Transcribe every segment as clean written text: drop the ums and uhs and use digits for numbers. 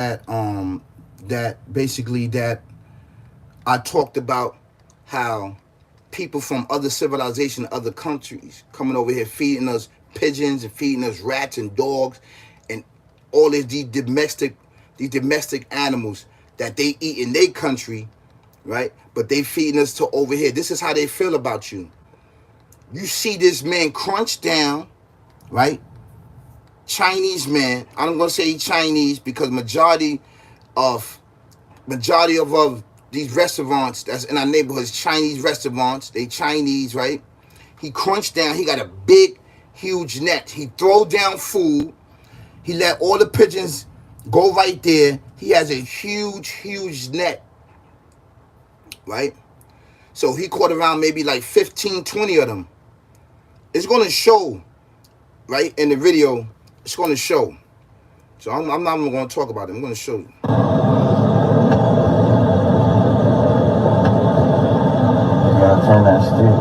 that basically that I talked about how people from other civilization, other countries coming over here feeding us pigeons and feeding us rats and dogs and all of these domestic animals that they eat in their country, right? But they feeding us to over here. This is how they feel about you. You see this man crunch down, right? Chinese man. I'm gonna say Chinese because of of these restaurants that's in our neighborhoods, Chinese restaurants, they Chinese, right? He crunched down. He got a big, huge net. He throw down food. He let all the pigeons go right there. He has a huge net, right? So he caught around maybe like 15, 20 of them. It's going to show, right, in the video. It's going to show. So I'm not even going to talk about it. I'm going to show you. Yeah, turn that stick.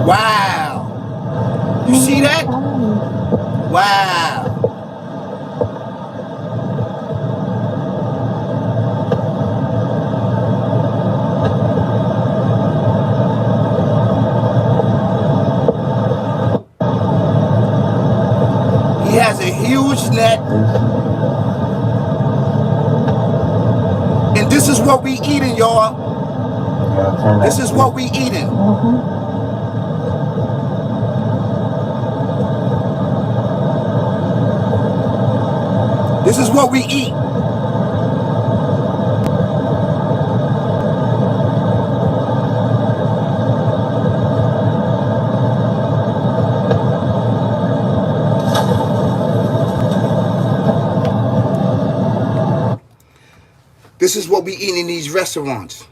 Wow. You see that? Wow. He has a huge net. And this is what we eating, y'all. This is what we eating. This is what we eat. This is what we eat in these restaurants.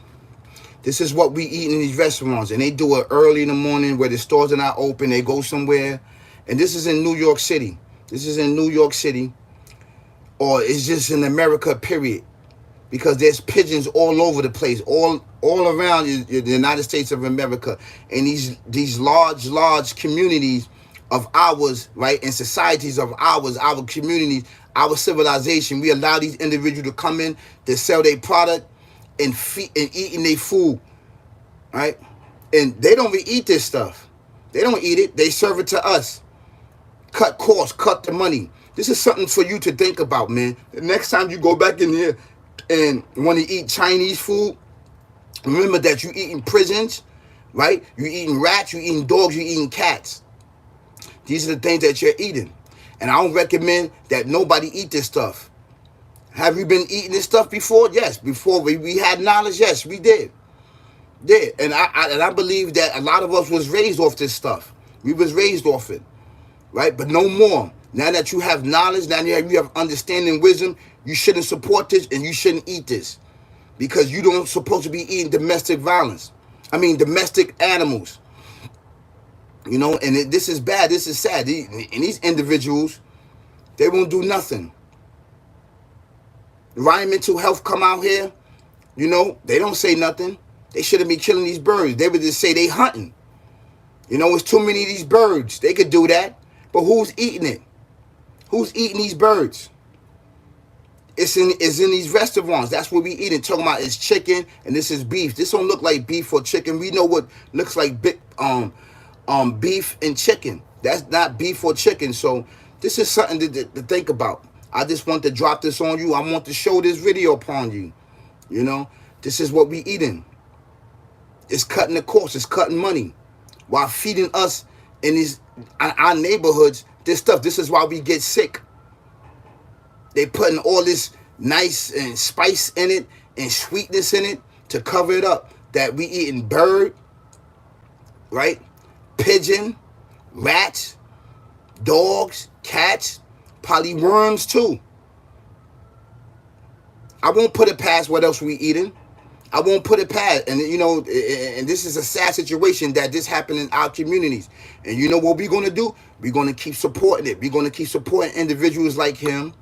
This is what we eat in these restaurants. And they do it early in the morning where the stores are not open. They go somewhere. And this is in New York City. This is in New York City. Or it's just in America, period. Because there's pigeons all over the place, all around the United States of America. And these large communities of ours, right, and societies of ours, our communities, our civilization, we allow these individuals to come in, to sell their product and eating their food, right? And they don't even eat this stuff. They don't eat it. They serve it to us. Cut costs, cut the money. This is something for you to think about, man. The next time you go back in here and want to eat Chinese food, remember that you're eating pigeons, right? You're eating rats, you're eating dogs, you're eating cats. These are the things that you're eating. And I don't recommend that nobody eat this stuff. Have you been eating this stuff before? Yes. Before we had knowledge, yes, we did. And I believe that a lot of us was raised off this stuff. We was raised off it, right? But no more. Now that you have knowledge, now that you have understanding, wisdom, you shouldn't support this and you shouldn't eat this because you don't supposed to be eating domestic violence. I mean, domestic animals. You know, and this is bad. This is sad. And these individuals, they won't do nothing. Environmental health come out here, you know, they don't say nothing. They shouldn't be killing these birds. They would just say they hunting. You know, it's too many of these birds. They could do that. But who's eating it? Who's eating these birds? It's in these restaurants. That's what we eating. Talking about is chicken and this is beef. This don't look like beef or chicken. We know what looks like beef and chicken. That's not beef or chicken. So this is something to think about. I just want to drop this on you. I want to show this video upon you. You know, this is what we eating. It's cutting the cost. It's cutting money while feeding us in our neighborhoods this stuff. This is why we get sick. They putting all this nice and spice in it and sweetness in it to cover it up. That we eating bird, right? Pigeon, rats, dogs, cats, probably worms too. I won't put it past what else we eating. I won't put it past. And you know, and this is a sad situation that this happened in our communities. And you know what we're gonna do? We're gonna keep supporting it. We're gonna keep supporting individuals like him,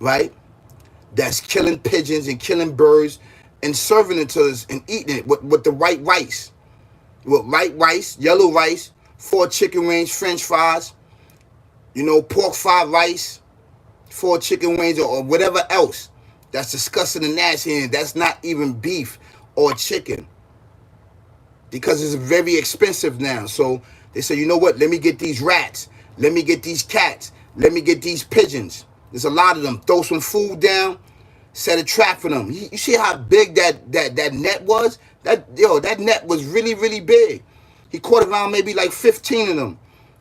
right? That's killing pigeons and killing birds and serving it to us and eating it with the white rice. With white rice, yellow rice, 4 chicken wings, French fries, you know, pork fried rice, 4 chicken wings, or whatever else. That's disgusting and nasty, and that's not even beef or chicken because it's very expensive now. So they say, you know what? Let me get these rats. Let me get these cats. Let me get these pigeons. There's a lot of them. Throw some food down, set a trap for them. You see how big that net was? That net was really, really big. He caught around maybe like 15 of them.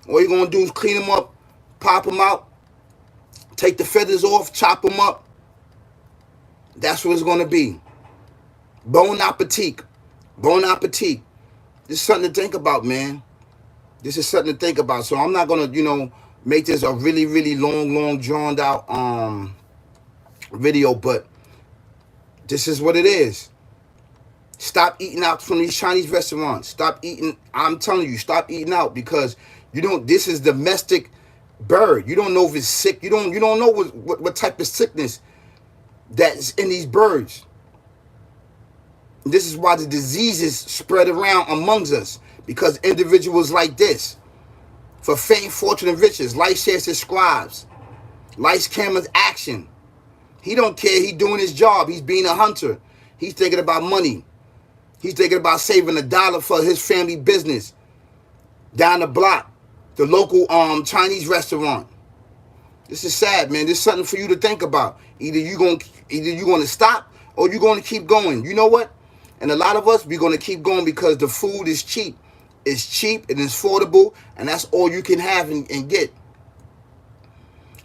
All you're going to do is clean them up, pop them out, take the feathers off, chop them up. That's what it's going to be. Bon appetit. Bon appetit. This is something to think about, man. This is something to think about. So I'm not going to, you know, make this a really, really long, drawn out video, but this is what it is. Stop eating out from these Chinese restaurants. Stop eating. I'm telling you, stop eating out because you don't. This is domestic bird. You don't know if it's sick. You don't know what type of sickness that's in these birds. This is why the diseases spread around amongst us, because individuals like this, for fame, fortune, and riches, life shares subscribes, lights, cameras, action. He don't care. He's doing his job. He's being a hunter. He's thinking about money. He's thinking about saving $1 for his family business down the block, the local Chinese restaurant. This is sad, man. This is something for you to think about. Either you're gonna stop or you're gonna keep going. You know what? And a lot of us, we're gonna keep going because the food is cheap. It's cheap and it's affordable, and that's all you can have and get.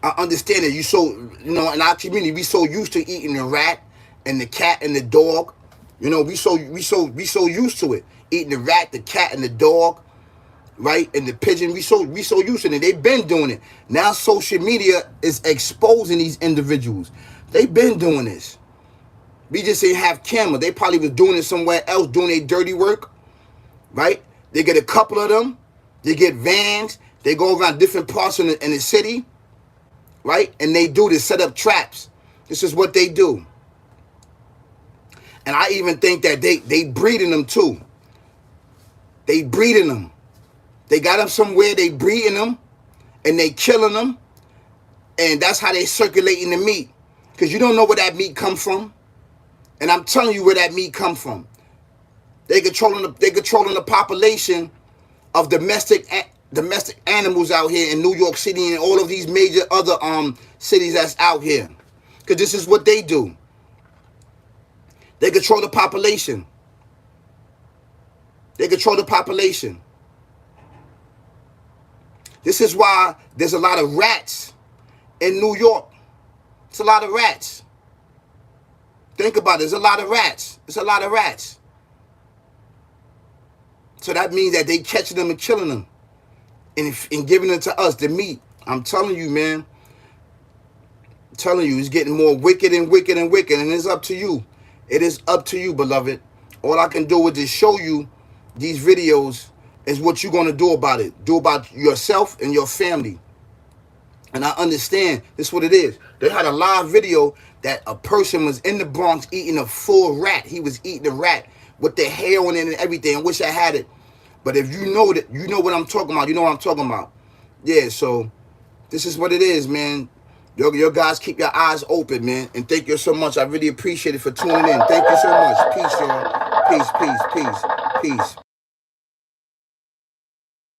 I understand that in our community, we so used to eating the rat and the cat and the dog. You know, we so used to it. Eating the rat, the cat, and the dog, right? And the pigeon. We so used to it. They've been doing it. Now social media is exposing these individuals. They've been doing this. We just didn't have camera. They probably was doing it somewhere else, doing their dirty work, right? They get a couple of them. They get vans. They go around different parts in the city, right? And they do this, set up traps. This is what they do. And I even think that they breeding them too. They breeding them. They got them somewhere, they breeding them, and they killing them. And that's how they circulating the meat. Because you don't know where that meat come from. And I'm telling you where that meat come from. They controlling the population of domestic animals out here in New York City and all of these major other cities that's out here. Because this is what they do. They control the population. They control the population. This is why there's a lot of rats in New York. It's a lot of rats. Think about it. There's a lot of rats. It's a lot of rats. So that means that they catching them and killing them and giving it to us, the meat. I'm telling you, man. I'm telling you, it's getting more wicked and wicked and wicked, and it's up to you. It is up to you, beloved. All I can do is just show you these videos is what you're going to do about it. Do about yourself and your family. And I understand this is what it is. They had a live video that a person was in the Bronx eating a full rat. He was eating a rat with the hair on it and everything. I wish I had it. But if you know that, you know what I'm talking about. You know what I'm talking about. Yeah, so this is what it is, man. Your guys, keep your eyes open, man. And thank you so much. I really appreciate it for tuning in. Thank you so much. Peace, y'all. Peace, peace, peace, peace.